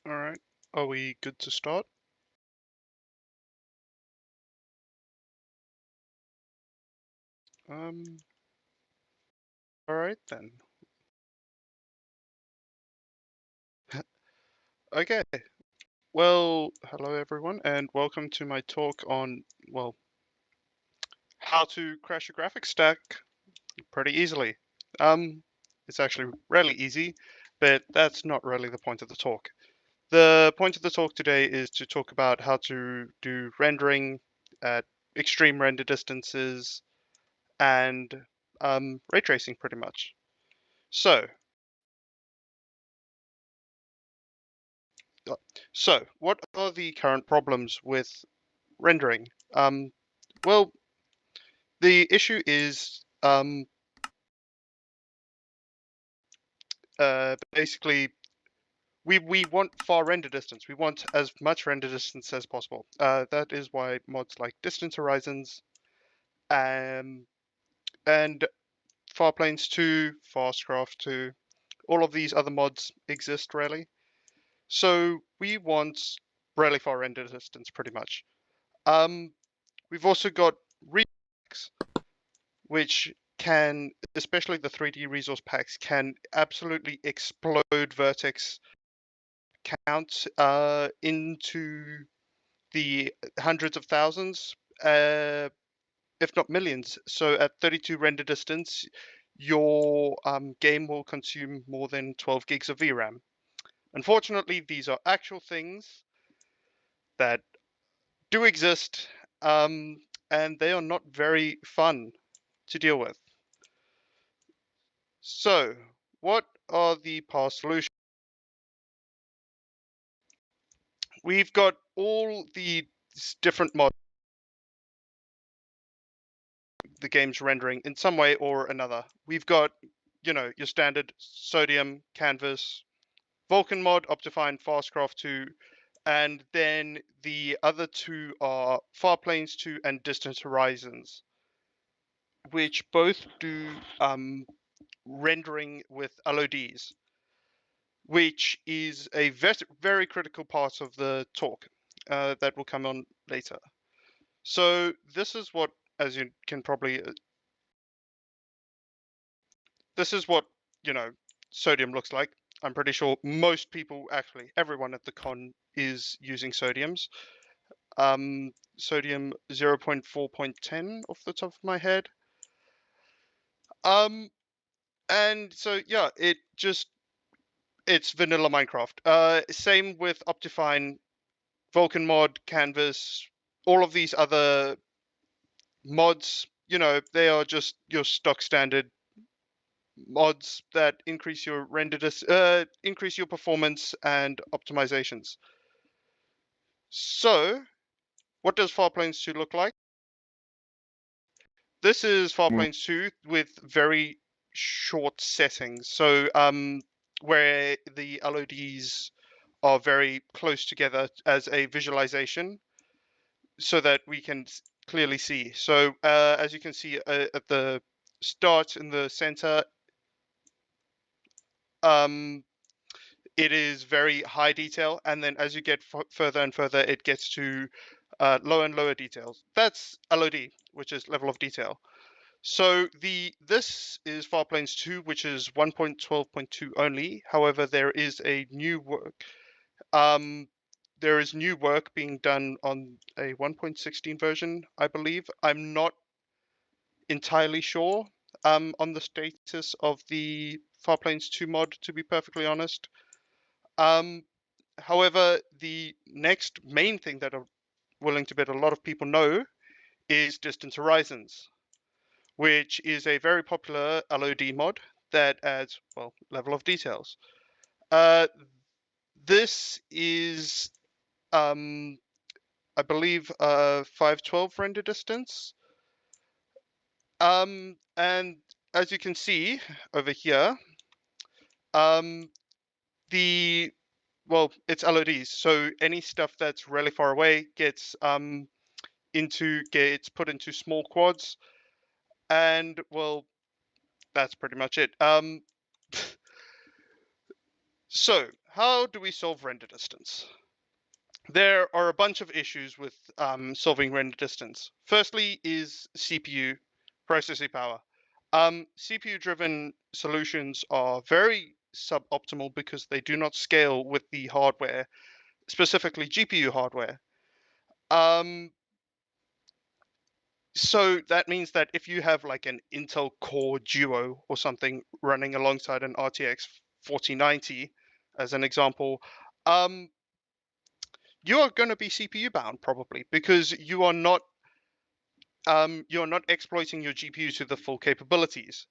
All right. Are we good to start? All right then. Okay. Well, hello everyone, and welcome to my talk on, well, how to crash a graphics stack pretty easily. It's actually really easy, but that's not really the point of the talk. The point of the talk today is to talk about how to do rendering at extreme render distances and ray tracing pretty much. So, what are the current problems with rendering? Well, the issue is basically we want far render distance. We want as much render distance as possible. That is why mods like distance horizons and far planes 2, fastcraft 2, all of these other mods exist really. So we want really far render distance pretty much. We've also got regex, which can, especially the 3D resource packs, can absolutely explode vertex count into the hundreds of thousands, if not millions. So at 32 render distance, your game will consume more than 12 gigs of VRAM. Unfortunately, these are actual things that do exist, and they are not very fun to deal with. So, what are the past solutions? We've got all the different mods the game's rendering in some way or another. We've got, your standard Sodium, Canvas, Vulkan mod, Optifine, Fastcraft 2, and then the other two are Farplanes 2 and Distant Horizons, which both do rendering with LODs, which is a very critical part of the talk that will come on later. So this is what, as you can probably, this is what, Sodium looks like. I'm pretty sure most people, actually everyone at the con is using Sodiums. Sodium 0.4.10 off the top of my head. And so, yeah, it's vanilla Minecraft. Same with Optifine, Vulkan mod, Canvas, all of these other mods, they are just your stock standard mods that increase your increase your performance and optimizations. So, what does Farplanes 2 look like? This is Farplanes 2 with very short settings. So, where the LODs are very close together as a visualization so that we can clearly see. So as you can see at the start in the center, it is very high detail, and then as you get further and further, it gets to lower and lower details. That's LOD, which is level of detail. So this is Farplanes 2, which is 1.12.2 only. However, there is a new work. There is new work being done on a 1.16 version, I believe. I'm not entirely sure on the status of the Farplanes 2 mod, to be perfectly honest. However, the next main thing that I'm willing to bet a lot of people know is Distant Horizons, which is a very popular LOD mod that adds, well, level of details. This is, I believe, 512 render distance. And as you can see over here, it's LODs. So any stuff that's really far away gets put into small quads, and well, that's pretty much it. So how do we solve render distance? There are a bunch of issues with solving render distance. Firstly is CPU processing power. CPU-driven solutions are very suboptimal because they do not scale with the hardware, specifically GPU hardware. So that means that if you have like an Intel Core Duo or something running alongside an RTX 4090, as an example, you are going to be CPU bound probably because you are not exploiting your GPU to the full capabilities.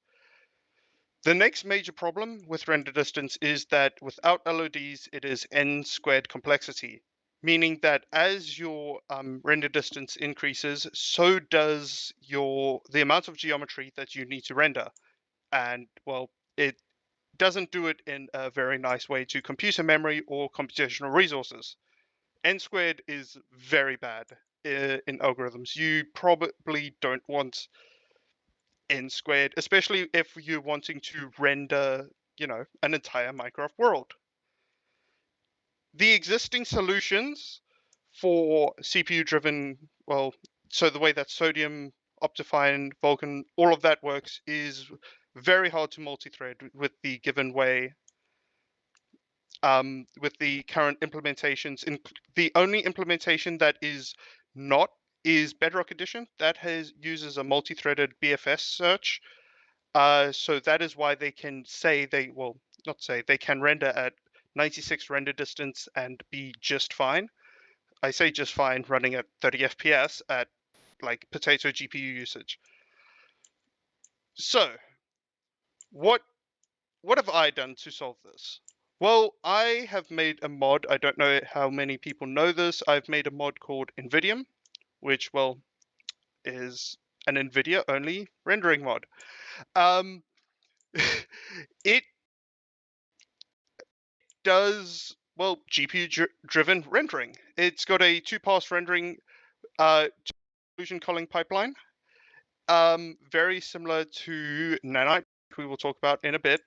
The next major problem with render distance is that without LODs, it is n squared complexity, meaning that as your render distance increases, so does the amount of geometry that you need to render. And well, it doesn't do it in a very nice way to computer memory or computational resources. N squared is very bad in algorithms. You probably don't want n squared, especially if you're wanting to render, an entire Minecraft world. The existing solutions for CPU-driven, so the way that Sodium, Optifine, Vulkan, all of that works is very hard to multi-thread with the given way. With the current implementations, the only implementation that is not is Bedrock Edition that uses a multi-threaded BFS search. So that is why they can they can render at 96 render distance and be just fine. I say just fine running at 30 FPS at like potato GPU usage. So what have I done to solve this? Well, I have made a mod. I don't know how many people know this. I've made a mod called NVIDIA, which, is an NVIDIA only rendering mod. It does, GPU driven rendering. It's got a 2-pass rendering solution calling pipeline, very similar to Nanite, we will talk about in a bit.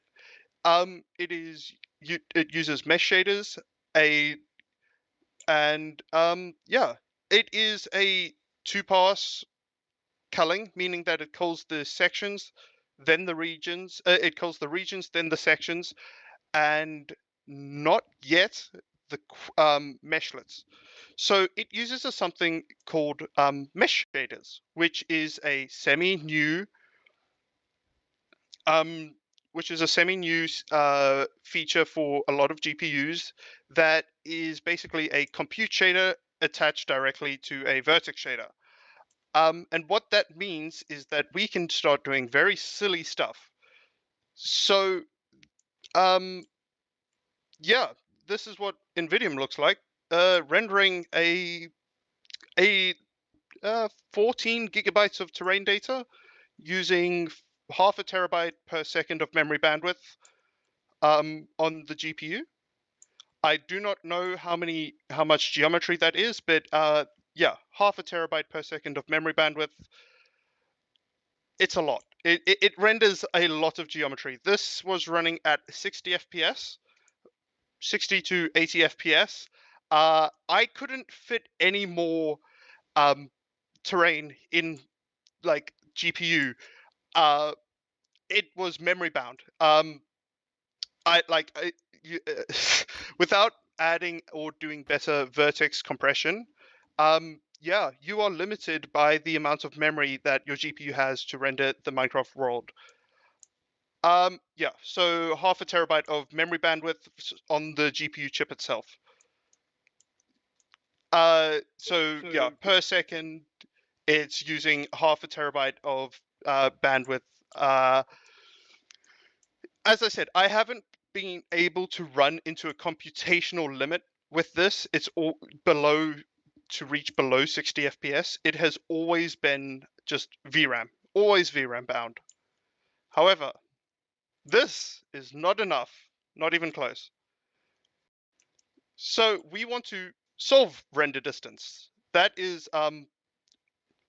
It uses mesh shaders, it is a 2-pass culling, meaning that it calls the sections, then the regions. It calls the regions, then the sections, and not yet the meshlets. So it uses something called mesh shaders, which is a semi-new feature for a lot of GPUs that is basically a compute shader attached directly to a vertex shader. And what that means is that we can start doing very silly stuff. So, this is what NVIDIA looks like, rendering a 14 gigabytes of terrain data using half a terabyte per second of memory bandwidth on the GPU. I do not know how much geometry that is, but half a terabyte per second of memory bandwidth. It's a lot. It renders a lot of geometry. This was running at 60 FPS, 60 to 80 FPS. I couldn't fit any more terrain in like GPU. It was memory bound. Without adding or doing better vertex compression, you are limited by the amount of memory that your GPU has to render the Minecraft world. So half a terabyte of memory bandwidth on the GPU chip itself. Per second, it's using half a terabyte of bandwidth. As I said, I haven't been able to run into a computational limit with this. It's all to reach below 60 FPS. It has always been just VRAM, always VRAM bound. However, this is not enough, not even close. So we want to solve render distance. That is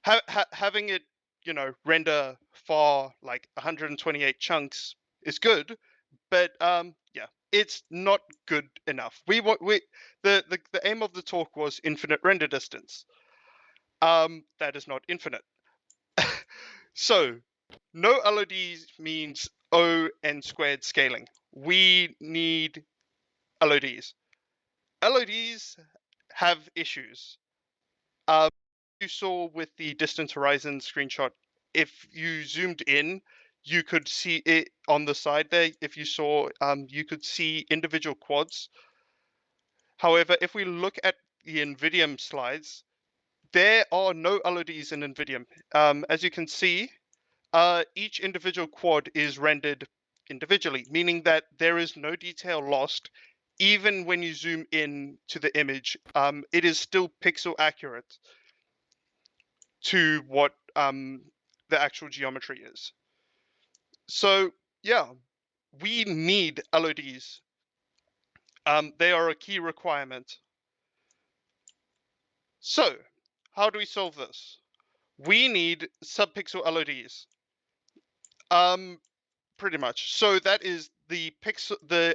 having it, render far like 128 chunks is good, but it's not good enough. The aim of the talk was infinite render distance. That is not infinite. So no LODs means O n squared scaling. We need LODs. LODs have issues. You saw with the distant horizon screenshot, if you zoomed in, you could see it on the side there. If you saw, you could see individual quads. However, if we look at the NVIDIA slides, there are no LODs in NVIDIA. As you can see, each individual quad is rendered individually, meaning that there is no detail lost. Even when you zoom in to the image, it is still pixel accurate to what the actual geometry is. So yeah, we need LODs. They are a key requirement. So how do we solve this? We need subpixel LODs. Pretty much. So that is the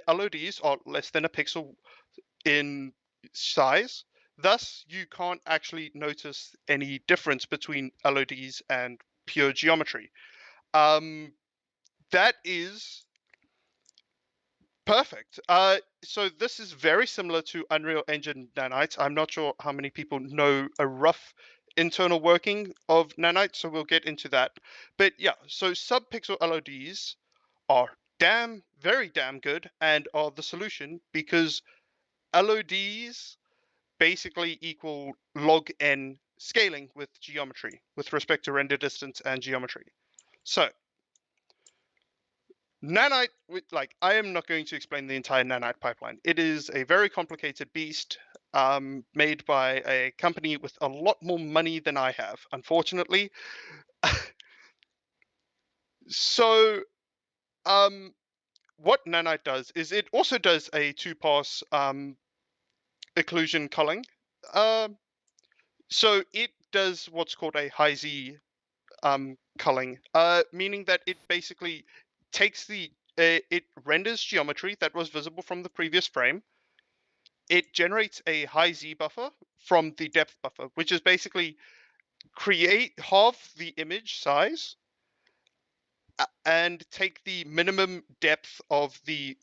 LODs are less than a pixel in size. Thus, you can't actually notice any difference between LODs and pure geometry. That is perfect. So this is very similar to Unreal Engine Nanite. I'm not sure how many people know a rough internal working of Nanite, so we'll get into that. But yeah, so subpixel LODs are very damn good and are the solution, because LODs basically equal log n scaling with geometry, with respect to render distance and geometry. So Nanite, I am not going to explain the entire Nanite pipeline. It is a very complicated beast, made by a company with a lot more money than I have, unfortunately. So, what Nanite does is it also does a two-pass occlusion culling. So it does what's called a high Z culling, meaning that it basically takes it renders geometry that was visible from the previous frame. It generates a high Z buffer from the depth buffer, which is basically create half the image size and take the minimum depth of the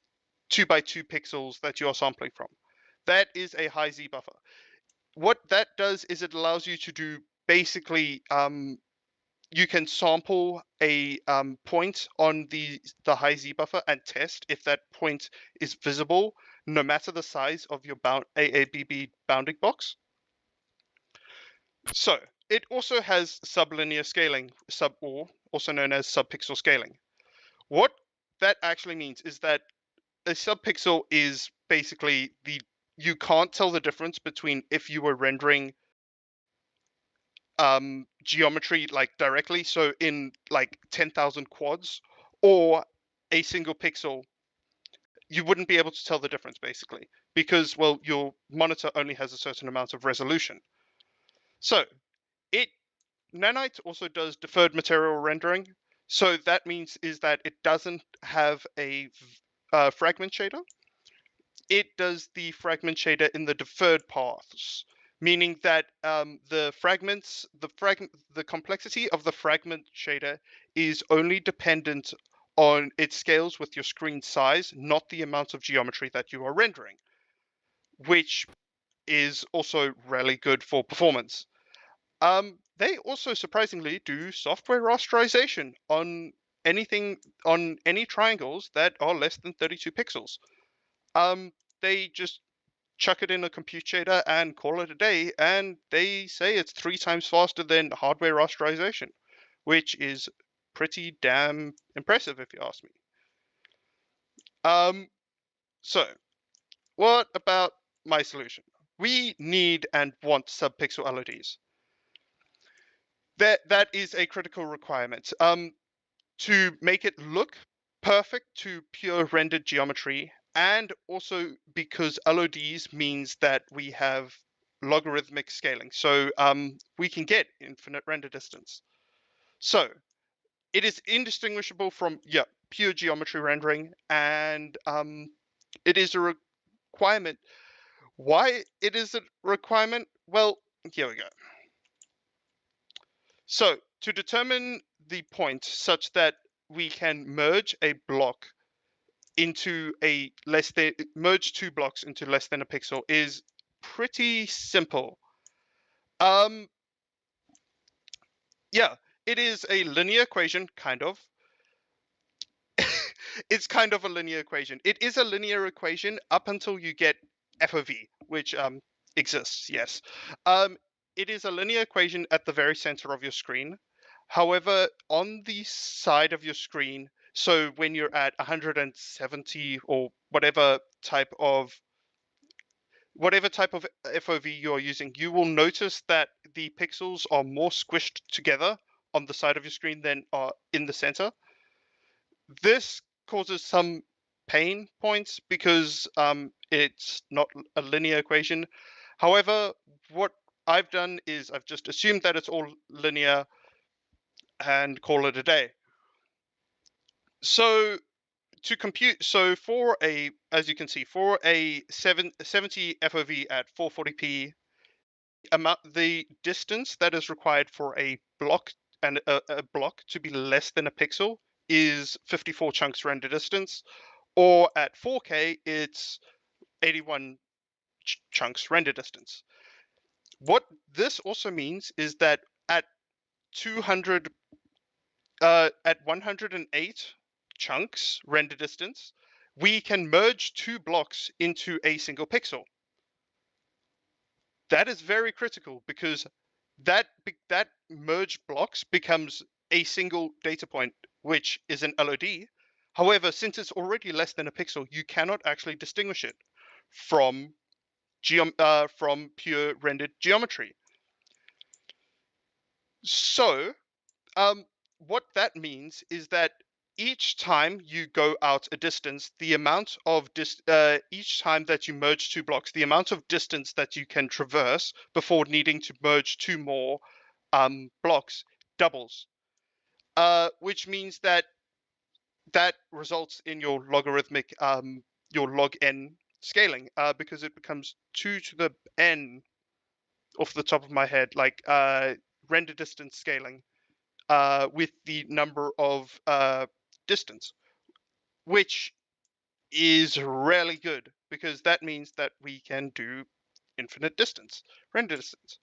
2x2 pixels that you are sampling from. That is a high Z buffer. What that does is it allows you to do basically, you can sample a point on the high Z buffer and test if that point is visible, no matter the size of your AABB bounding box. So it also has sublinear scaling, or also known as subpixel scaling. What that actually means is that a subpixel is basically you can't tell the difference between if you were rendering geometry directly, so in 10,000 quads, or a single pixel. You wouldn't be able to tell the difference, basically, because, well, your monitor only has a certain amount of resolution. So Nanite also does deferred material rendering. So that means is that it doesn't have a fragment shader. It does the fragment shader in the deferred paths, meaning that the complexity of the fragment shader is only dependent on its scales with your screen size, not the amount of geometry that you are rendering, which is also really good for performance. They also surprisingly do software rasterization on any triangles that are less than 32 pixels. They just chuck it in a compute shader and call it a day, and they say it's 3 times faster than hardware rasterization, which is pretty damn impressive if you ask me. So what about my solution? We need and want subpixel LODs. That is a critical requirement. To make it look perfect to pure rendered geometry, and also because LODs means that we have logarithmic scaling, so we can get infinite render distance. So it is indistinguishable from pure geometry rendering, and It is a requirement. Why it is a requirement? Well, here we go. So to determine the point such that we can merge a block into a less than merge two blocks into less than a pixel is pretty simple. Yeah, it is a linear equation, kind of. It's kind of a linear equation. It is a linear equation up until you get f of v, which exists, yes. It is a linear equation at the very center of your screen. However, on the side of your screen, so when you're at 170 or whatever type of FOV you are using, you will notice that the pixels are more squished together on the side of your screen than are in the center. This causes some pain points because it's not a linear equation. However, what I've done is I've just assumed that it's all linear and call it a day. So to compute, so for a, as you can see, for a 70 FOV at 440p, the distance that is required for a block and a block to be less than a pixel is 54 chunks render distance, or at 4K it's 81 chunks render distance. What this also means is that at 200 at 108 chunks render distance, we can merge two blocks into a single pixel. That is very critical because that merged blocks becomes a single data point, which is an LOD. However, since it's already less than a pixel, you cannot actually distinguish it from pure rendered geometry. So what that means is that each time you go out a distance, the amount of each time that you merge two blocks, the amount of distance that you can traverse before needing to merge two more blocks doubles, which means that results in your logarithmic, your log n scaling, because it becomes 2 to the n off the top of my head, like render distance scaling. With the number of distance, which is really good because that means that we can do infinite distance, render distance.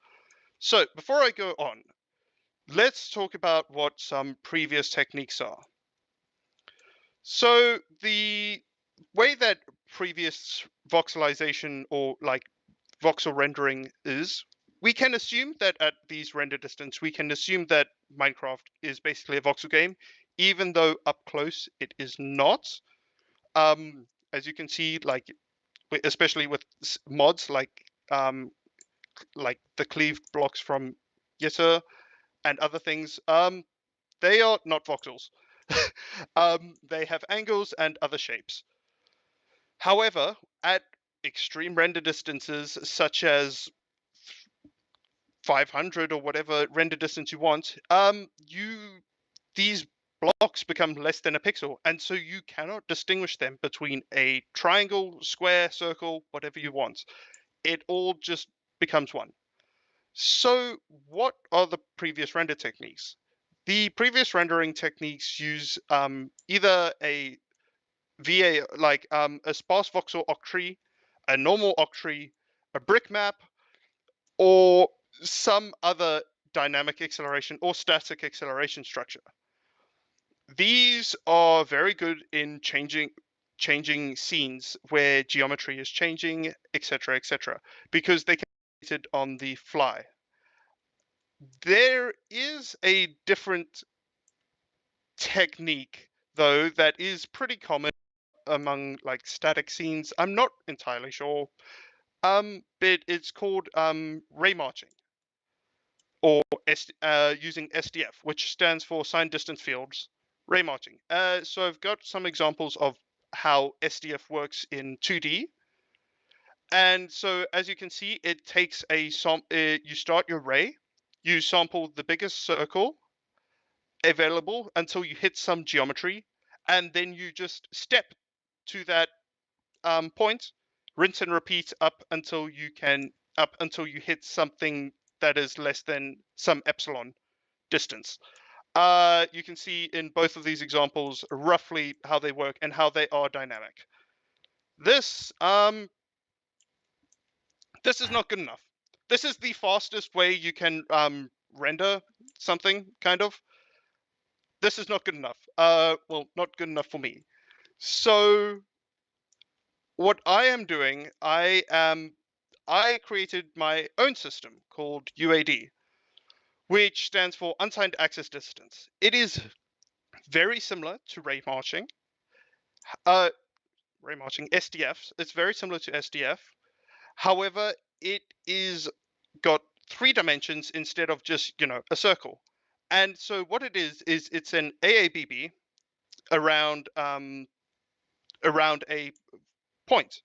So before I go on, let's talk about what some previous techniques are. So the way that previous voxelization or like voxel rendering is, we can assume that at these render distance, we can assume that Minecraft is basically a voxel game, even though up close it is not. As you can see, like especially with mods like the cleaved blocks from Yitter and other things, they are not voxels. They have angles and other shapes. However, at extreme render distances, such as 500 or whatever render distance you want, these blocks become less than a pixel, and so you cannot distinguish them between a triangle, square, circle, whatever you want. It all just becomes one. So what are the previous render techniques? The previous rendering techniques use either a VA, like a sparse voxel octree, a normal octree, a brick map, or some other dynamic acceleration or static acceleration structure. These are very good in changing scenes where geometry is changing, etc., because they can be created on the fly. There is a different technique though that is pretty common among like static scenes. I'm not entirely sure, but it's called ray marching, or using SDF, which stands for sign distance fields, ray marching. So I've got some examples of how SDF works in 2D. And so as you can see, it takes a you start your ray, you sample the biggest circle available until you hit some geometry, and then you just step to that point, rinse and repeat up until you hit something that is less than some epsilon distance. You can see in both of these examples roughly how they work and how they are dynamic. This is not good enough. This is the fastest way you can render something, kind of. This is not good enough. Well, not good enough for me. So what I am doing, I created my own system called UAD, which stands for Unsigned Access Distance. It is very similar to ray marching. SDF. It's very similar to SDF. However, it is got 3 dimensions instead of just, a circle. And so what it is it's an AABB around a point.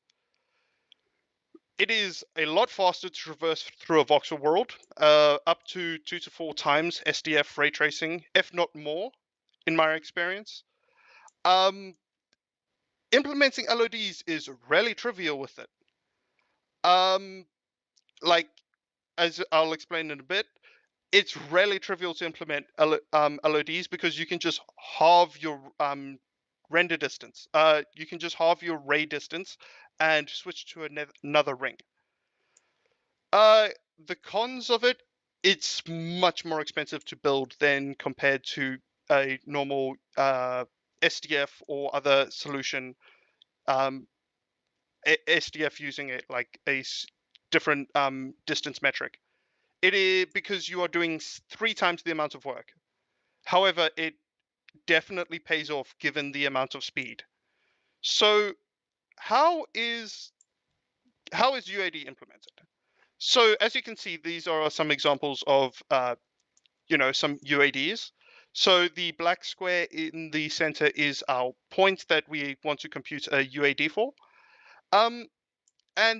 It is a lot faster to traverse through a voxel world, up to 2 to 4 times SDF ray tracing, if not more, in my experience. Implementing LODs is really trivial with it. Like, as I'll explain in a bit, it's really trivial to implement LODs because you can just halve your render distance. You can just halve your ray distance and switch to another ring. The cons of it, it's much more expensive to build than compared to a normal SDF or other solution. SDF using it like a different distance metric. It is because you are doing 3 times the amount of work. However, it definitely pays off given the amount of speed. So how is UAD implemented? So as you can see, these are some examples of some UADs. So the black square in the center is our point that we want to compute a UAD for. And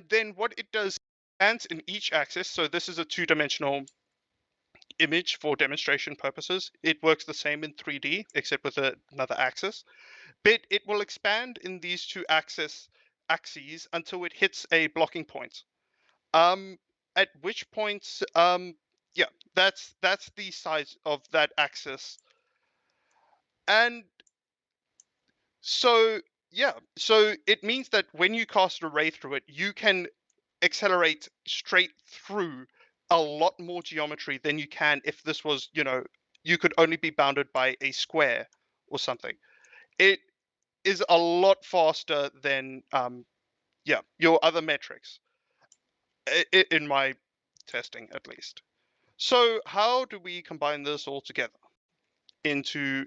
then what it does, stands in each axis. So this is a 2-dimensional image for demonstration purposes. It works the same in 3D, except with another axis. But it will expand in these 2 axes until it hits a blocking point. At which point, yeah, that's the size of that axis. And so, yeah, so it means that when you cast a ray through it, you can accelerate straight through a lot more geometry than you can if this was, you could only be bounded by a square or something. It is a lot faster than, your other metrics, in my testing at least. So how do we combine this all together into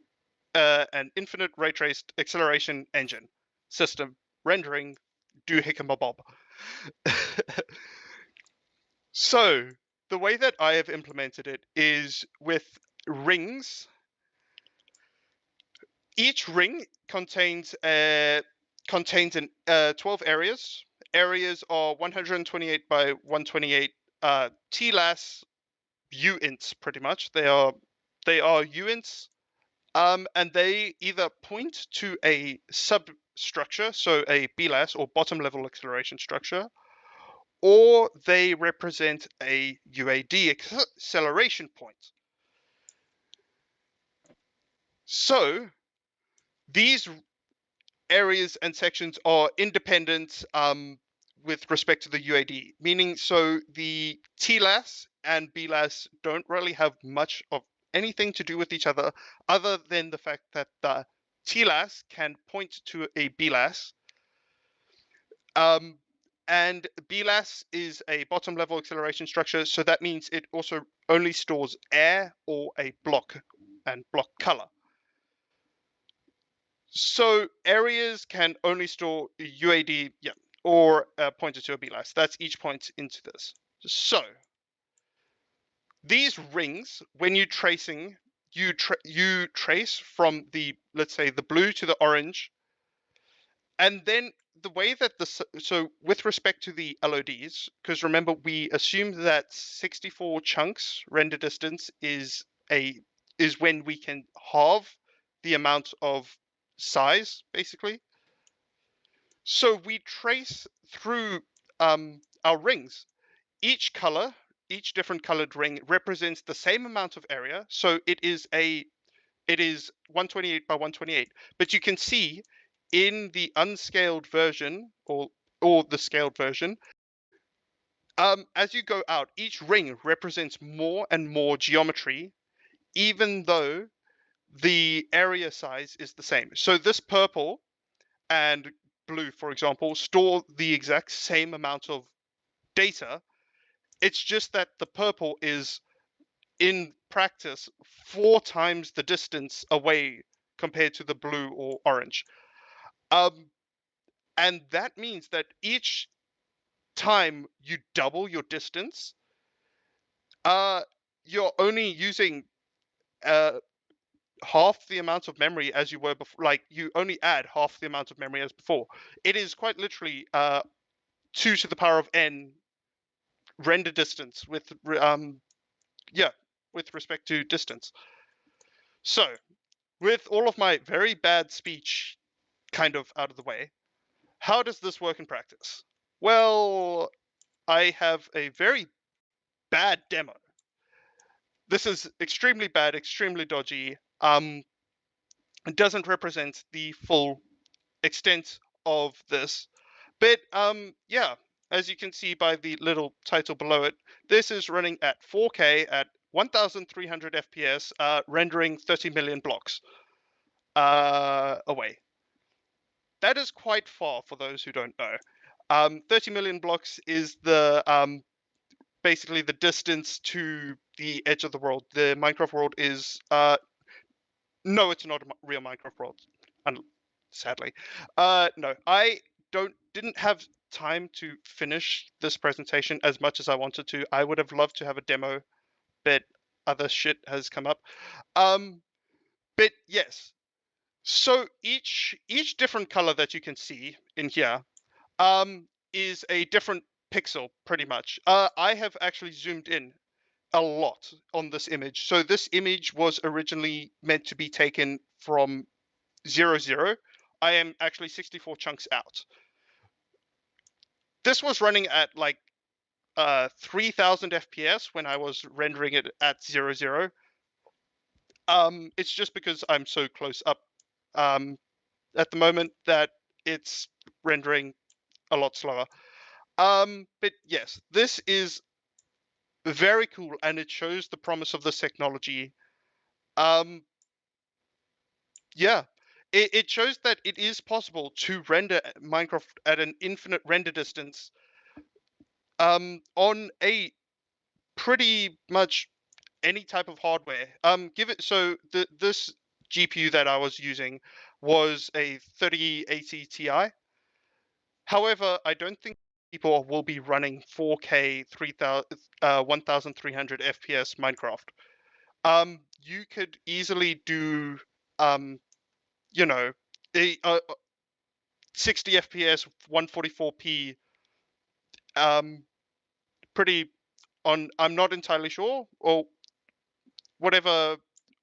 an infinite ray traced acceleration engine system rendering doohicamabob? So the way that I have implemented it is with rings. Each ring contains 12 areas. Areas are 128 by 128 TLAS uints, pretty much. They are uints, and they either point to a substructure, so a BLAS or bottom level acceleration structure, or they represent a UAD acceleration point. So these areas and sections are independent with respect to the UAD, meaning so the TLAS and BLAS don't really have much of anything to do with each other than the fact that the TLAS can point to a BLAS. And BLAS is a bottom level acceleration structure, so that means it also only stores air or a block and block color. So areas can only store UAD, or pointed to a BLAS. That's each point into this. So these rings, when you're tracing, you trace from the, let's say, the blue to the orange, and then the way that so with respect to the LODs, because remember we assumed that 64 chunks render distance is when we can halve the amount of size, basically. So we trace through our rings. Each color, each different colored ring represents the same amount of area. So it is 128 by 128. But you can see in the unscaled version or the scaled version, as you go out, each ring represents more and more geometry, even though the area size is the same. So this purple and blue, for example, store the exact same amount of data. It's just that the purple is in practice 4 times the distance away compared to the blue or orange. Um, and that means that each time you double your distance, uh, you're only using uh, half the amount of memory as you were before. Like you only add half the amount of memory as before. It is quite literally 2 to the power of n render distance with yeah, with respect to distance. So with all of my very bad speech kind of out of the way, how does this work in practice? Well, I have a very bad demo. This is extremely bad, extremely dodgy. It doesn't represent the full extent of this. But yeah, as you can see by the little title below it, this is running at 4K at 1300 FPS, rendering 30 million blocks away. That is quite far for those who don't know. 30 million blocks is the basically the distance to the edge of the world. The Minecraft world is no, it's not a real Minecraft world, sadly. No, I didn't have time to finish this presentation as much as I wanted to. I would have loved to have a demo, but other shit has come up. But yes, so each different color that you can see in here is a different pixel, pretty much. I have actually zoomed in a lot on this image. So this image was originally meant to be taken from 0, 0. I am actually 64 chunks out. This was running at like 3000 FPS when I was rendering it at 0, 0. It's just because I'm so close up at the moment that it's rendering a lot slower. But yes, this is very cool and it shows the promise of this technology. Yeah, it shows that it is possible to render Minecraft at an infinite render distance on a pretty much any type of hardware. Give it so this GPU that I was using was a 3080 Ti. However, I don't think people will be running 4K 1300 FPS Minecraft. You could easily do you know, a 60 FPS 144p pretty on I'm not entirely sure or whatever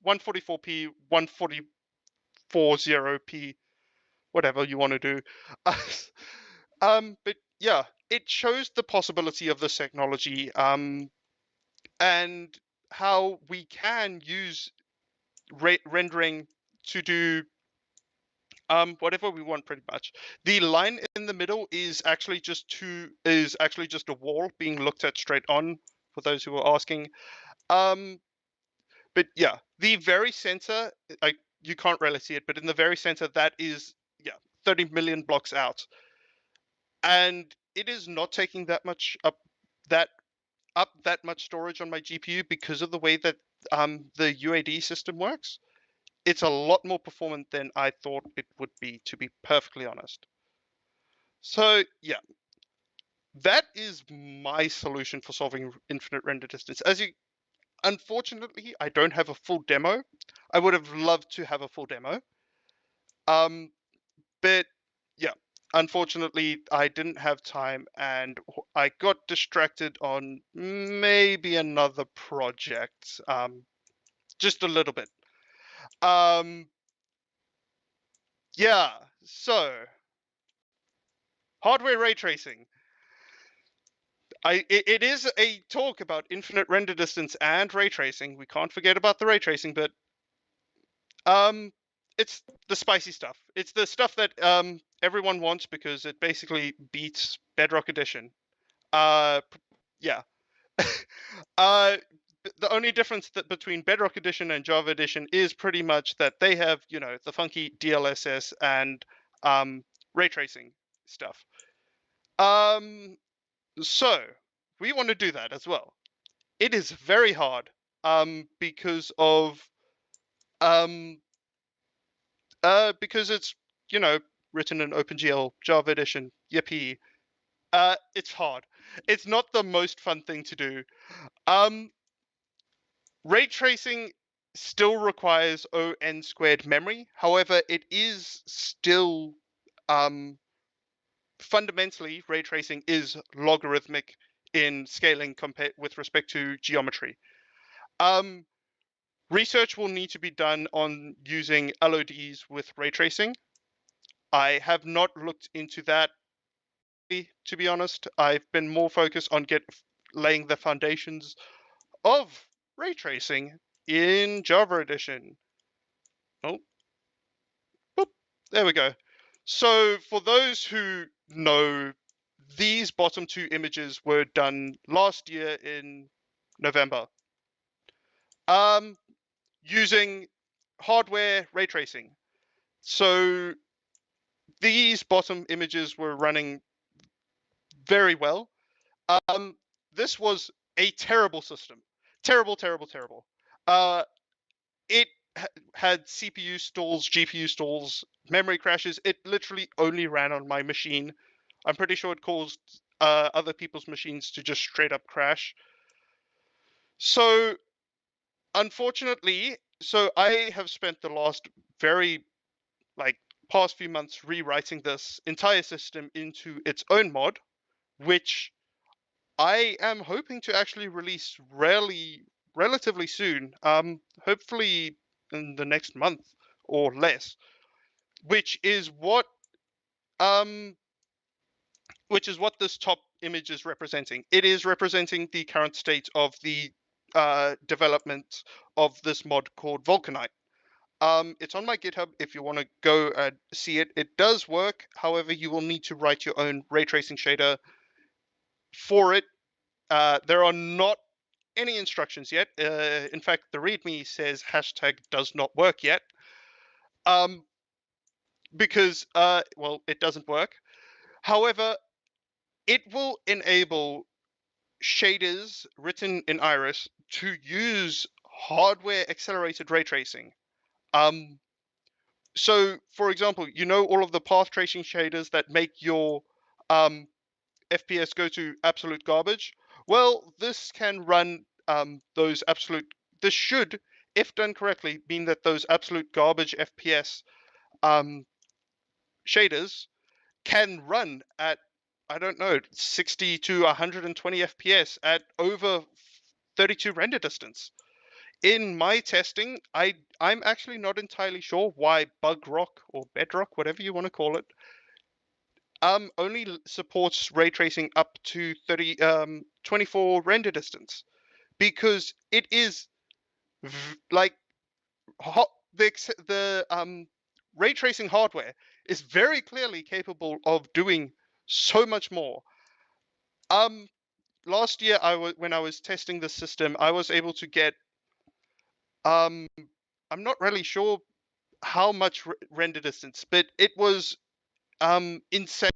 144p 1440p whatever you want to do. But yeah, it shows the possibility of this technology and how we can use rendering to do whatever we want pretty much. The line in the middle is actually just a wall being looked at straight on for those who are asking. But yeah, the very center, you can't really see it, but in the very center, that is 30 million blocks out, and it is not taking that much that much storage on my GPU because of the way that the UAD system works. It's a lot more performant than I thought it would be, to be perfectly honest. So yeah, that is my solution for solving infinite render distance. Unfortunately, I don't have a full demo. I would have loved to have a full demo. But yeah, unfortunately, I didn't have time and I got distracted on maybe another project, just a little bit. Yeah, so hardware ray tracing. It is a talk about infinite render distance and ray tracing. We can't forget about the ray tracing, but it's the spicy stuff. It's the stuff that everyone wants because it basically beats Bedrock Edition. Yeah. The only difference between Bedrock Edition and Java Edition is pretty much that they have, the funky DLSS and ray tracing stuff. So we want to do that as well. It is very hard because it's written in OpenGL Java Edition. Yippee! It's hard. It's not the most fun thing to do. Ray tracing still requires ON squared memory. However, it is still fundamentally ray tracing is logarithmic in scaling compared with respect to geometry. Research will need to be done on using LODs with ray tracing. I have not looked into that, to be honest. I've been more focused on laying the foundations of ray tracing in Java Edition. Oh, boop, there we go. So for those who know, these bottom two images were done last year in November. Using hardware ray tracing. So these bottom images were running very well. This was a terrible system. Terrible. It had CPU stalls, GPU stalls, memory crashes. It literally only ran on my machine. I'm pretty sure it caused other people's machines to just straight up crash. So unfortunately, I have spent the last past few months rewriting this entire system into its own mod, which I am hoping to actually release relatively soon. Hopefully in the next month or less, which is what this top image is representing. It is representing the current state of the development of this mod called Vulcanite. It's on my GitHub if you want to go and see it. It does work. However, you will need to write your own ray tracing shader for it. There are not any instructions yet. In fact, the README says #does not work yet. Because, it doesn't work. However, it will enable shaders written in Iris to use hardware accelerated ray tracing. So, for example, all of the path tracing shaders that make your FPS go to absolute garbage? Well, this can run those absolute. This should, if done correctly, mean that those absolute garbage FPS shaders can run at, I don't know, 60 to 120 FPS at over 32 render distance. In my testing, I'm actually not entirely sure why Bugrock or Bedrock, whatever you want to call it, only supports ray tracing up to 24 render distance, because it is the ray tracing hardware is very clearly capable of doing so much more. Last year when I was testing the system, I was able to get I'm not really sure how much render distance, but it was insane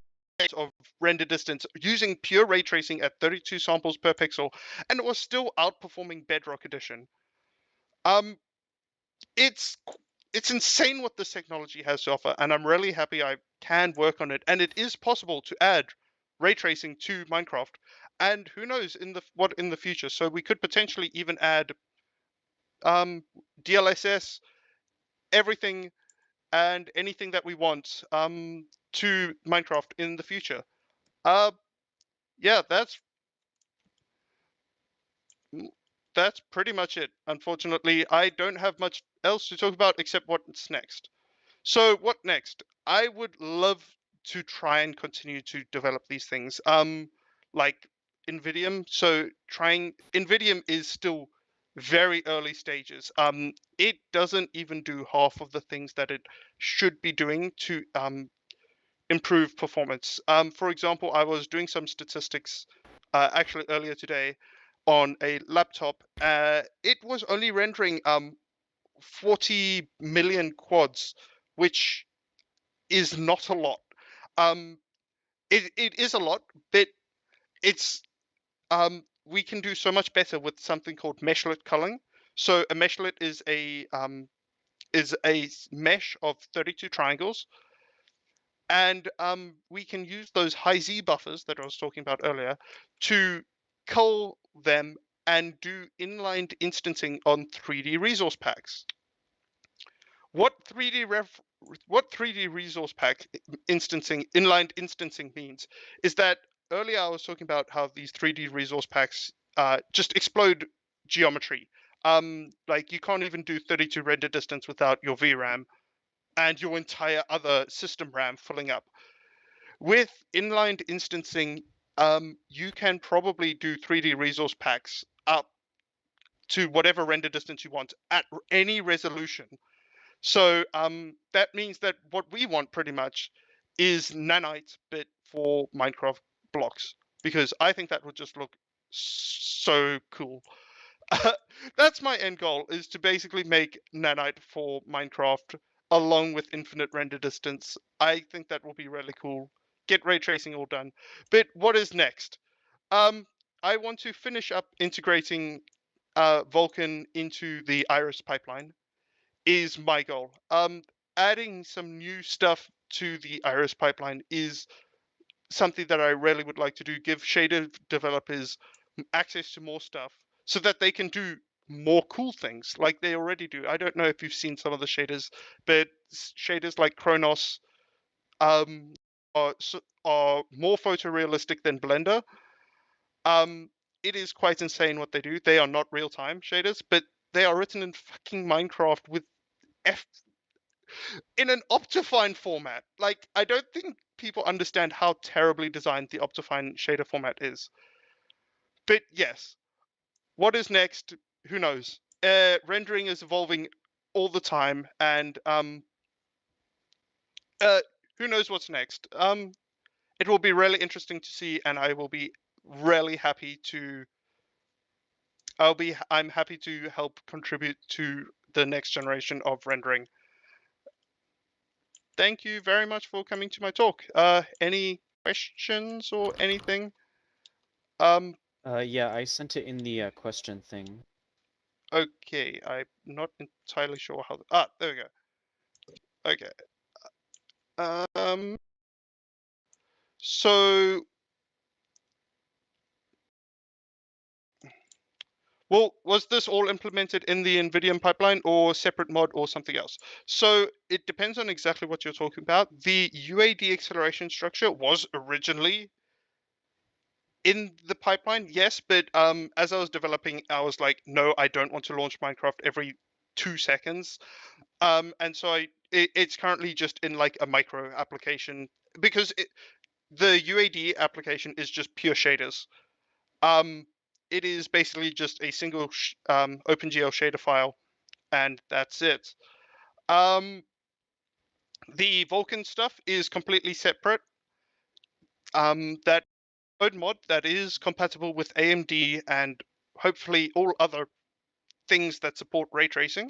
of render distance using pure ray tracing at 32 samples per pixel, and it was still outperforming Bedrock Edition. It's insane what this technology has to offer, and I'm really happy I can work on it. And it is possible to add ray tracing to Minecraft, and who knows in the future. So we could potentially even add DLSS, everything and anything that we want to Minecraft in the future. Yeah, that's pretty much it. Unfortunately, I don't have much else to talk about except what's next. So what next? I would love to try and continue to develop these things. Like Nvidium. So Nvidium is still very early stages. It doesn't even do half of the things that it should be doing to improve performance. For example, I was doing some statistics actually earlier today on a laptop. It was only rendering 40 million quads, which is not a lot. It is a lot, but it's we can do so much better with something called meshlet culling. So a meshlet is a mesh of 32 triangles, and we can use those high Z buffers that I was talking about earlier to cull them and do inline instancing on 3D resource packs. What 3D resource pack inline instancing means is that earlier I was talking about how these 3D resource packs just explode geometry. Like you can't even do 32 render distance without your VRAM and your entire other system RAM filling up. With inline instancing, you can probably do 3D resource packs up to whatever render distance you want at any resolution. So that means that what we want pretty much is nanite bit for Minecraft blocks, because I think that would just look so cool. That's my end goal, is to basically make nanite for Minecraft along with infinite render distance. I think that will be really cool. Get ray tracing all done. But what is next? I want to finish up integrating Vulkan into the Iris pipeline is my goal. Adding some new stuff to the Iris pipeline is something that I really would like to do. Give shader developers access to more stuff so that they can do more cool things like they already do. I don't know if you've seen some of the shaders, but shaders like Kronos um, are more photorealistic than Blender. It is quite insane what they do. They are not real-time shaders, but they are written in fucking Minecraft with in an Optifine format. Like, I don't think people understand how terribly designed the Optifine shader format is. But yes, what is next? Who knows? Rendering is evolving all the time, and who knows what's next? It will be really interesting to see, and I will be really happy to. I'm happy to help contribute to the next generation of rendering. Thank you very much for coming to my talk. Any questions or anything? Yeah, I sent it in the question thing. Okay, I'm not entirely sure how. There we go. Okay. So, well, was this all implemented in the NVIDIA pipeline or separate mod or something else? So it depends on exactly what you're talking about. The UAD acceleration structure was originally in the pipeline, yes, but as I was developing, I was like, no, I don't want to launch Minecraft every 2 seconds. And so it's currently just in like a micro application because the UAD application is just pure shaders. It is basically just a single OpenGL shader file, and that's it. The Vulkan stuff is completely separate. That code mod that is compatible with AMD and hopefully all other things that support ray tracing.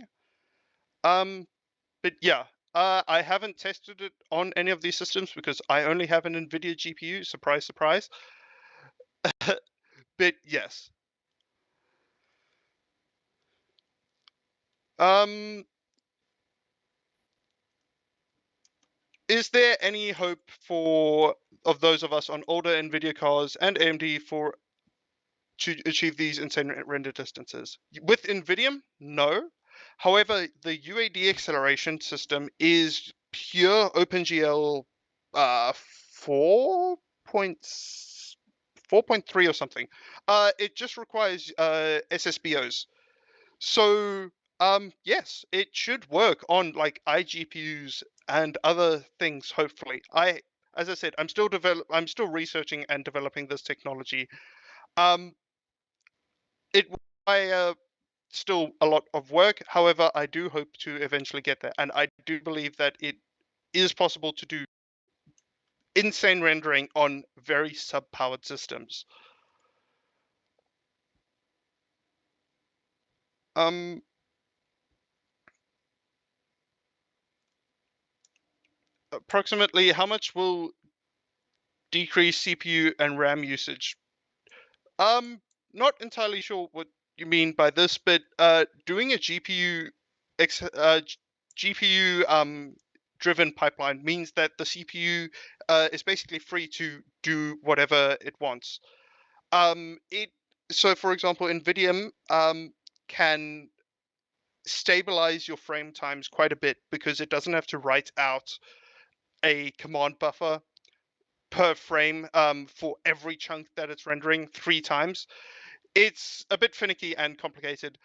But yeah, I haven't tested it on any of these systems because I only have an NVIDIA GPU. Surprise, surprise. But yes. Is there any hope of those of us on older NVIDIA cards and AMD to achieve these insane render distances? With NVIDIA, no. However, the UAD acceleration system is pure OpenGL 4.3 or something. It just requires SSBOs. So yes, it should work on like iGPUs and other things. Hopefully, as I said, I'm still researching and developing this technology. It will require still a lot of work. However, I do hope to eventually get there, and I do believe that it is possible to do insane rendering on very sub-powered systems. Approximately how much will decrease CPU and RAM usage? Not entirely sure what you mean by this, but doing a GPU driven pipeline means that the CPU is basically free to do whatever it wants. So for example, NVIDIA can stabilize your frame times quite a bit because it doesn't have to write out a command buffer per frame for every chunk that it's rendering 3 times. It's a bit finicky and complicated,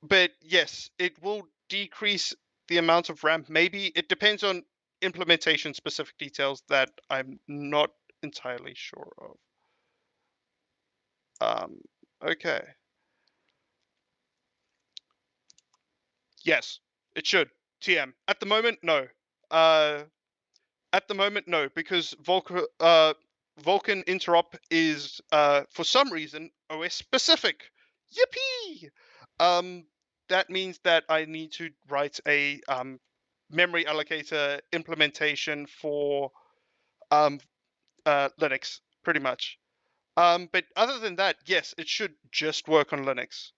but yes, it will decrease the amount of RAM. Maybe it depends on implementation specific details that I'm not entirely sure of. Okay. Yes, it should. TM. At the moment, no. At the moment, no, because Vulkan interop is for some reason OS specific. Yippee! That means that I need to write a memory allocator implementation for Linux, pretty much. But other than that, yes, it should just work on Linux.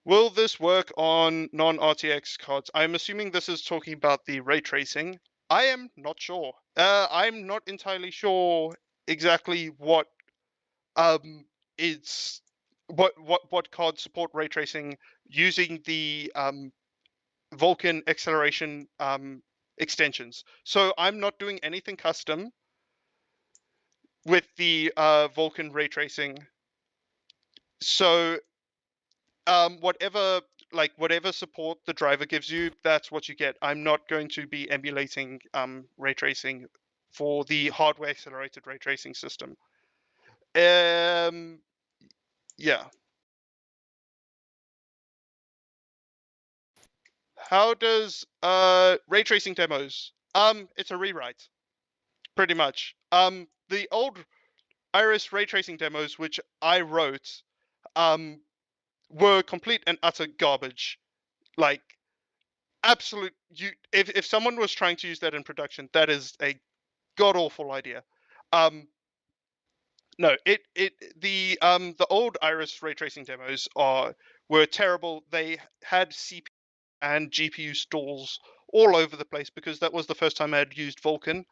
Will this work on non-RTX cards? I'm assuming this is talking about the ray tracing. I am not sure. I'm not entirely sure exactly what it's what cards support ray tracing using the Vulkan acceleration extensions. So I'm not doing anything custom with the Vulkan ray tracing. So whatever support the driver gives you, that's what you get. I'm not going to be emulating ray tracing for the hardware accelerated ray tracing system. Yeah. How does ray tracing demos? It's a rewrite, pretty much. The old Iris ray tracing demos, which I wrote, were complete and utter garbage. Like absolute. If someone was trying to use that in production, that is a god awful idea. No, the old Iris ray tracing demos were terrible. They had CPU and GPU stalls all over the place because that was the first time I had used Vulkan.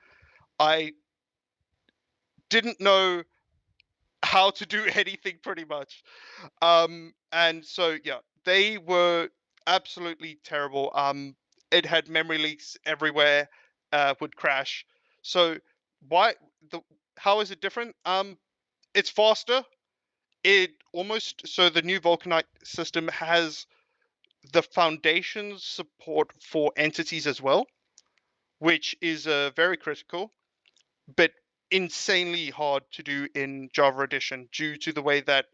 I didn't know how to do anything pretty much. And so yeah, they were absolutely terrible. It had memory leaks everywhere, would crash. So how is it different? It's faster. The new Vulkanite system has the foundation support for entities as well, which is very critical, but insanely hard to do in Java Edition due to the way that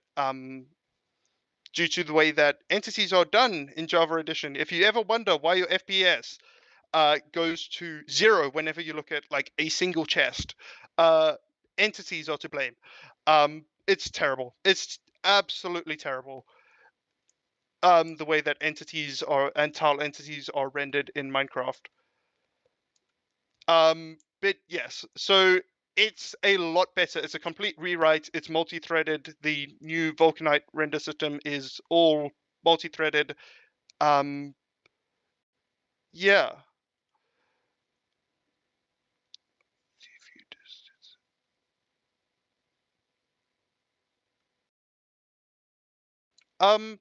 entities are done in Java Edition. If you ever wonder why your FPS goes to 0 whenever you look at like a single chest, entities are to blame. It's terrible. It's absolutely terrible. The way that tile entities are rendered in Minecraft. But yes, so it's a lot better. It's a complete rewrite. It's multi-threaded. The new Vulkanite render system is all multi-threaded. Yeah. I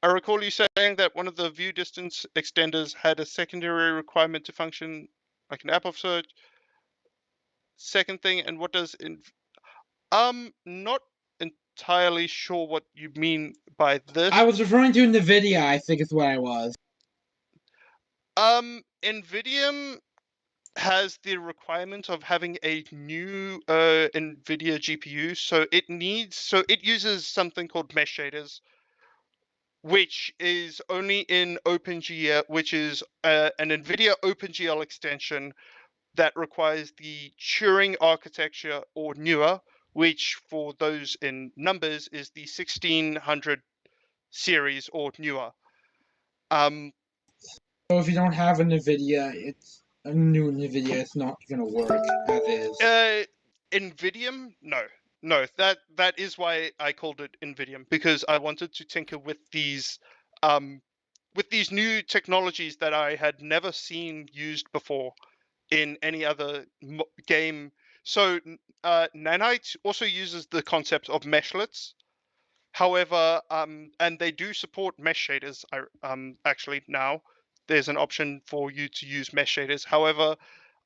recall you saying that one of the view distance extenders had a secondary requirement to function like an app of search. Second thing, and what does not entirely sure what you mean by this. I was referring to NVIDIA, I think is what I was. NVIDIA has the requirement of having a new NVIDIA GPU, so it uses something called mesh shaders, which is only in OpenGL, which is an NVIDIA OpenGL extension that requires the Turing architecture or newer, which for those in numbers is the 1600 series or newer. So if you don't have a NVIDIA, it's a new NVIDIA. It's not going to work as is. NVIDIA? No. That is why I called it NVIDIA, because I wanted to tinker with these new technologies that I had never seen used before in any other game. So Nanite also uses the concept of meshlets. However, and they do support mesh shaders. Actually now there's an option for you to use mesh shaders. However,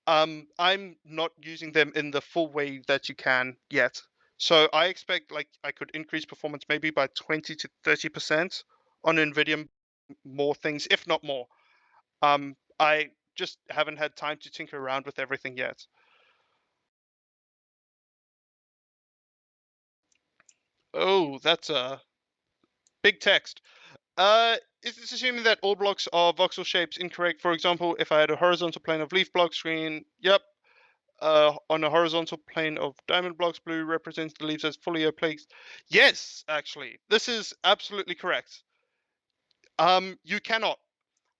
I'm not using them in the full way that you can yet. So I expect like I could increase performance maybe by 20 to 30% on NVIDIA, more things, if not more. I just haven't had time to tinker around with everything yet. Oh, that's a big text. Is this assuming that all blocks are voxel shapes incorrect? For example, if I had a horizontal plane of leaf block screen, yep. On a horizontal plane of diamond blocks, blue represents the leaves as fully opaque. Yes, actually, this is absolutely correct. You cannot.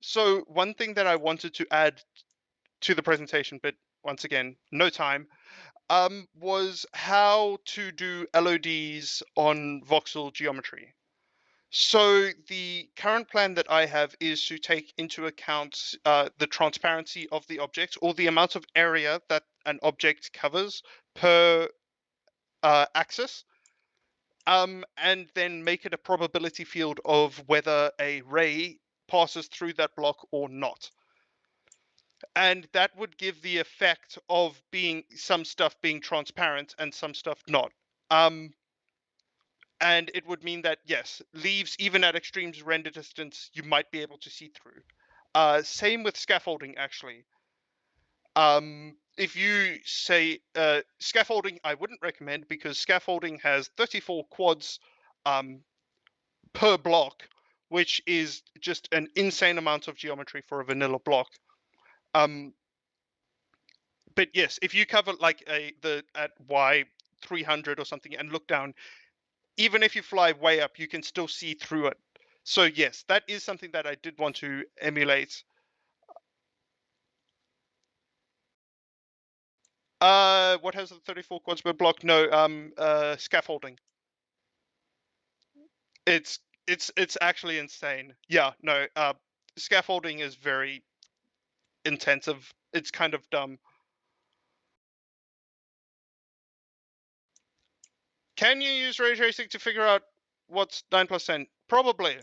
So one thing that I wanted to add to the presentation, but once again, no time, was how to do LODs on voxel geometry. So the current plan that I have is to take into account the transparency of the object, or the amount of area that an object covers per axis, and then make it a probability field of whether a ray passes through that block or not. And that would give the effect of being some stuff being transparent and some stuff not. And it would mean that, yes, leaves, even at extremes render distance, you might be able to see through. Same with scaffolding, actually. If you say scaffolding, I wouldn't recommend, because scaffolding has 34 quads per block, which is just an insane amount of geometry for a vanilla block. But yes, if you cover like at Y 300 or something and look down, even if you fly way up, you can still see through it. So yes, that is something that I did want to emulate. What has the 34 quads per block? No, scaffolding. It's actually insane. Yeah, no, scaffolding is very intensive. It's kind of dumb. Can you use ray tracing to figure out what's 9 plus 10? Probably.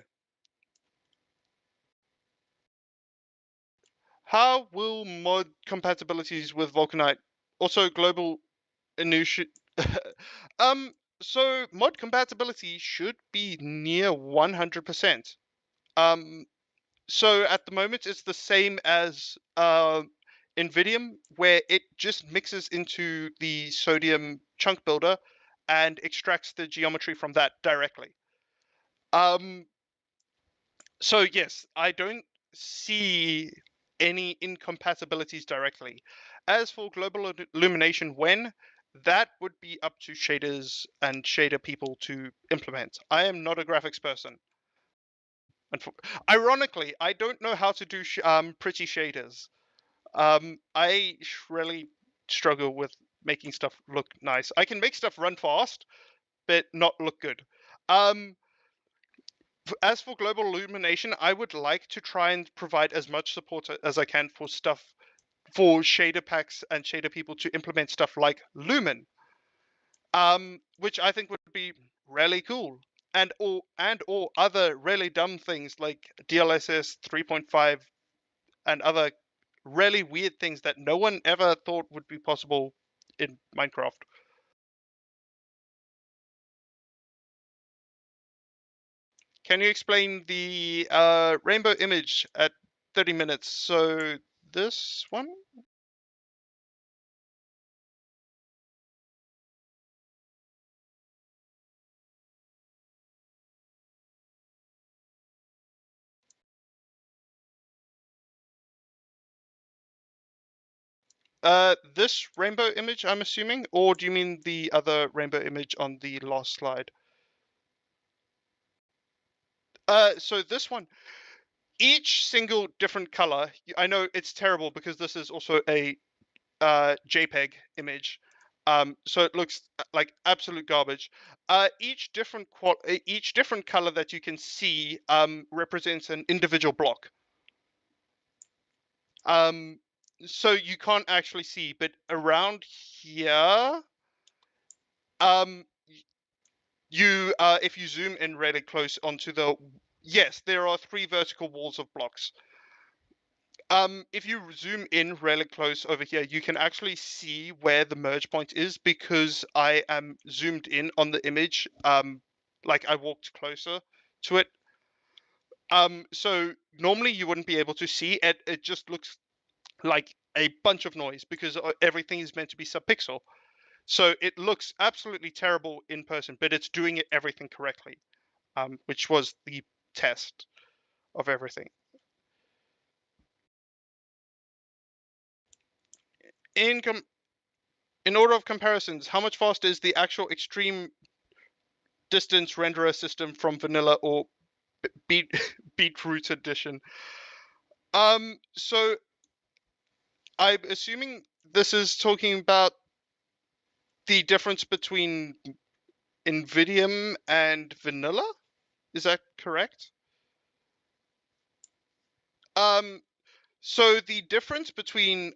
How will mod compatibilities with Vulcanite, also global initial? So mod compatibility should be near 100%. So at the moment it's the same as NVIDIA, where it just mixes into the sodium chunk builder and extracts the geometry from that directly. So yes, I don't see any incompatibilities directly. As for global illumination, when, that would be up to shaders and shader people to implement. I am not a graphics person. Ironically, I don't know how to do pretty shaders. I really struggle with making stuff look nice. I can make stuff run fast, but not look good. As for global illumination, I would like to try and provide as much support as I can for stuff, for shader packs and shader people to implement stuff like Lumen, which I think would be really cool, and or other really dumb things like DLSS 3.5 and other really weird things that no one ever thought would be possible in Minecraft. Can you explain the rainbow image at 30 minutes. So this one? This rainbow image, I'm assuming, or do you mean the other rainbow image on the last slide? So this one, each single different color, I know it's terrible because this is also a JPEG image, so it looks like absolute garbage. Each different color that you can see represents an individual block. So you can't actually see, but around here, you if you zoom in really close onto the, yes, there are 3 vertical walls of blocks. If you zoom in really close over here, you can actually see where the merge point is because I am zoomed in on the image. Like I walked closer to it. So normally you wouldn't be able to see it. It just looks like a bunch of noise because everything is meant to be subpixel. So it looks absolutely terrible in person, but it's doing everything correctly, which was the test of everything. In order of comparisons, how much faster is the actual extreme distance renderer system from vanilla or beetroot edition? So I'm assuming this is talking about the difference between NVIDIA and vanilla. Is that correct? So the difference between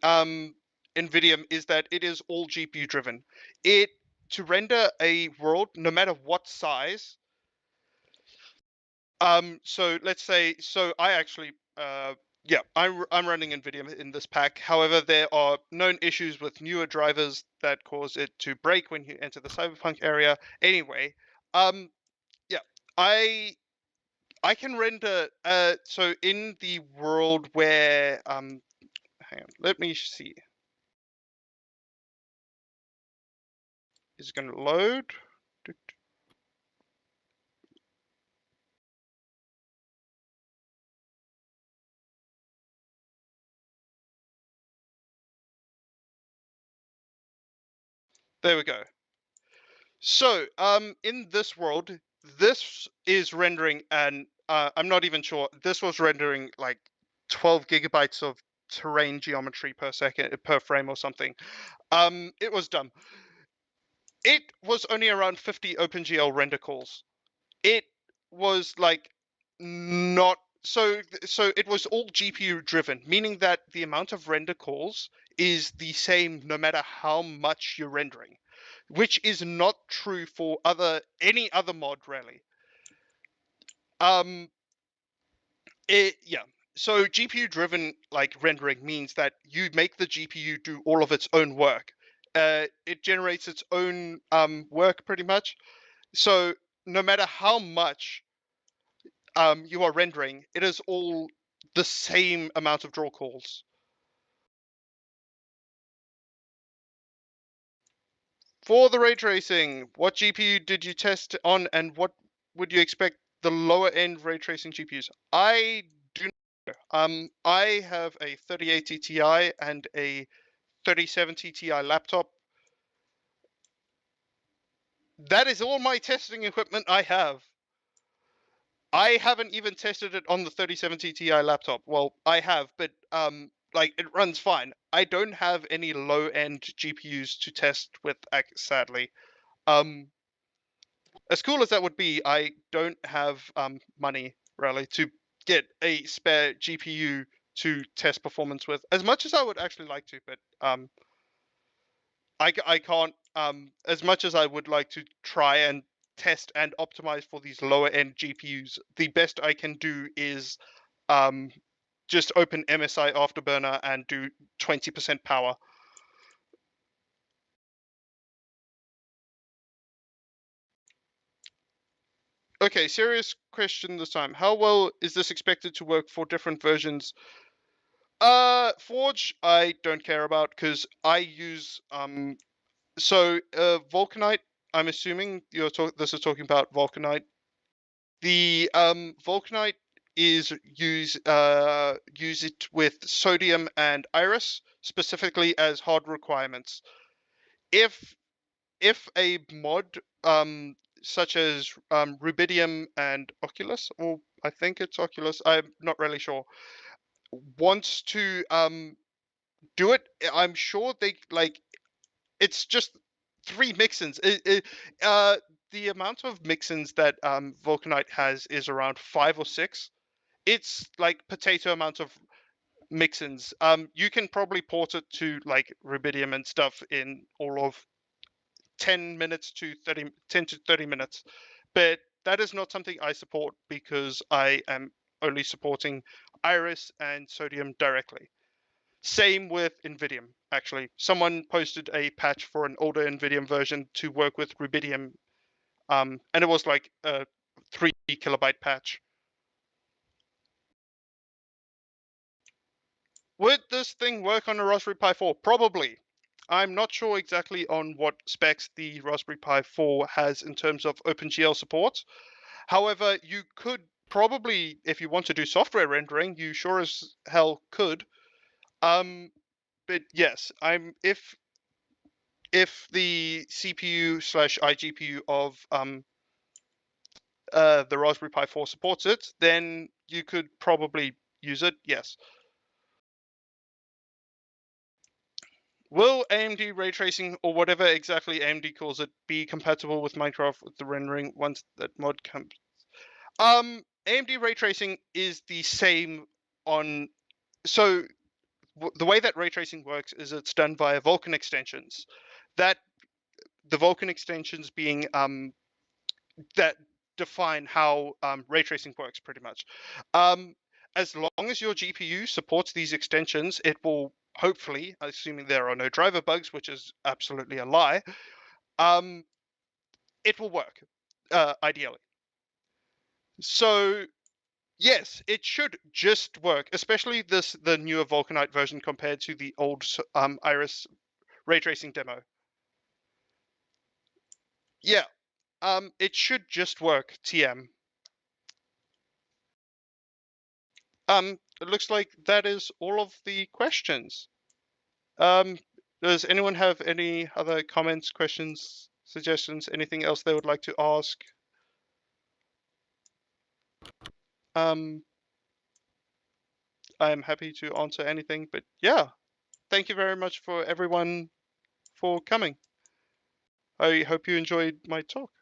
NVIDIA is that it is all GPU driven. To render a world, no matter what size. So let's say, so I actually, yeah, I'm running NVIDIA in this pack. However, there are known issues with newer drivers that cause it to break when you enter the cyberpunk area. Anyway, yeah, I can render. So in the world where, hang on, let me see. Is it going to load? There we go. So, in this world, this is rendering an, I'm not even sure, this was rendering like 12 gigabytes of terrain geometry per second, per frame or something. It was dumb. It was only around 50 OpenGL render calls. It was like not, so it was all GPU driven, meaning that the amount of render calls is the same no matter how much you're rendering, which is not true for any other mod really. Yeah. So GPU driven like rendering means that you make the GPU do all of its own work. It generates its own work pretty much. So no matter how much you are rendering, it is all the same amount of draw calls. For the ray tracing, what GPU did you test on, and what would you expect the lower end ray tracing GPUs? I do not know. I have a 3080 Ti and a 3070 Ti laptop. That is all my testing equipment I have. I haven't even tested it on the 3070 Ti laptop. Well, I have, but like it runs fine. I don't have any low end GPUs to test with, sadly. As cool as that would be, I don't have money really to get a spare GPU to test performance with. As much as I would actually like to, but I can't. As much as I would like to try and test and optimize for these lower end GPUs, the best I can do is just open MSI Afterburner and do 20% power. Okay, serious question this time. How well is this expected to work for different versions Forge, I don't care about because I use Vulcanite. I'm assuming this is talking about Vulcanite. The Vulcanite is use it with sodium and iris specifically as hard requirements. If a mod such as rubidium and Oculus, or I think it's Oculus, I'm not really sure, wants to do it, I'm sure they it's just 3 mixins. The amount of mixins that Vulcanite has is around 5 or 6. It's like potato amount of mixins. You can probably port it to like rubidium and stuff in all of 10 to 30 minutes. But that is not something I support because I am only supporting iris and sodium directly. Same with Nvidium, actually. Someone posted a patch for an older Nvidium version to work with rubidium, and it was like a 3 kilobyte patch. Would this thing work on a Raspberry Pi 4? Probably. I'm not sure exactly on what specs the Raspberry Pi 4 has in terms of OpenGL support. However, you could probably, if you want to do software rendering, you sure as hell could. But yes, if the CPU/iGPU of the Raspberry Pi 4 supports it, then you could probably use it. Yes. Will AMD ray tracing, or whatever exactly AMD calls it, be compatible with Minecraft with the rendering once that mod comes? AMD ray tracing is the same on. So the way that ray tracing works is it's done via Vulkan extensions. That the Vulkan extensions being that define how ray tracing works, pretty much. As long as your GPU supports these extensions, it will hopefully, assuming there are no driver bugs, which is absolutely a lie, it will work, ideally. So yes, it should just work, especially the newer Vulcanite version compared to the old Iris ray tracing demo. Yeah, it should just work, TM. It looks like that is all of the questions. Does anyone have any other comments, questions, suggestions, anything else they would like to ask? I'm happy to answer anything, but yeah, thank you very much for everyone for coming. I hope you enjoyed my talk.